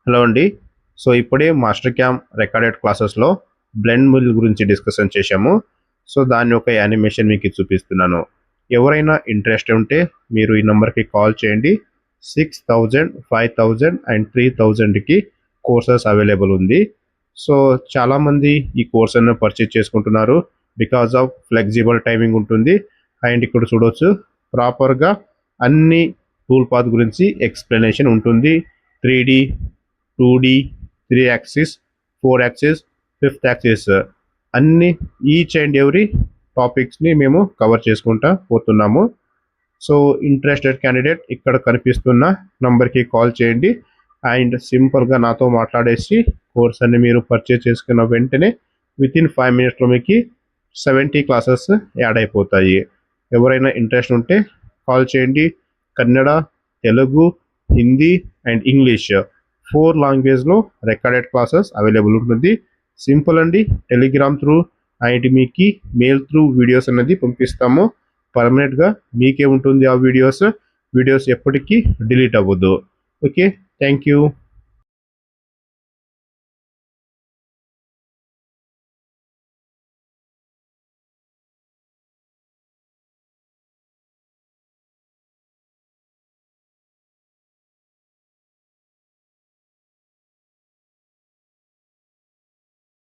Hello అండి. So ఇప్పుడే master cam recorded క్లాసెస్లో బ్లెండ్ మిల్ గురించి డిస్కషన్ చేశాము. సో దాని యొక్క యానిమేషన్ మీకు చూపిస్తున్నాను. ఎవరైనా ఇంట్రెస్ట్ ఉంటే మీరు ఈ నెంబర్కి కాల్ చేయండి. 6000, 5000 అండ్ 3000కి కోర్సెస్ అవైలబుల్ ఉంది. సో చాలామంది ఈ కోర్సును పర్చేజ్ చేసుకుంటున్నారు బికాజ్ ఆఫ్ ఫ్లెక్సిబుల్ టైమింగ్ ఉంటుంది. అండ్ ఇక్కడ చూడవచ్చు ప్రాపర్గా అన్ని టూల్ పాత్ గురించి ఎక్స్ప్లెనేషన్ ఉంటుంది. 3D, 2D, 3 axis, 4 axis, 5th axis అన్ని ఈచ్ అండ్ ఎవ్రీ టాపిక్స్ని మేము కవర్ చేసుకుంటా పోతున్నాము. సో ఇంట్రెస్టెడ్ క్యాండిడేట్ ఇక్కడ కనిపిస్తున్న నంబర్కి కాల్ చేయండి అండ్ సింపుల్గా నాతో మాట్లాడేసి కోర్స్ అన్ని మీరు పర్చేజ్ చేసుకున్న వెంటనే వితిన్ 5 minutesలో మీకు 70 క్లాసెస్ యాడ్ అయిపోతాయి. ఎవరైనా ఇంట్రెస్ట్ ఉంటే కాల్ చేయండి. కన్నడ, తెలుగు, హిందీ అండ్ ఇంగ్లీష్ 4 లాంగ్వేజ్లో రికార్డెడ్ క్లాసెస్ అవైలబుల్ ఉంటుంది. సింపుల్ అండి. టెలిగ్రామ్ త్రూ అండ్ మీకు మెయిల్ త్రూ వీడియోస్ అనేది పంపిస్తాము. పర్మనెంట్గా మీకే ఉంటుంది ఆ వీడియోస్ ఎప్పటికీ డిలీట్ అవ్వద్దు. Okay, thank you.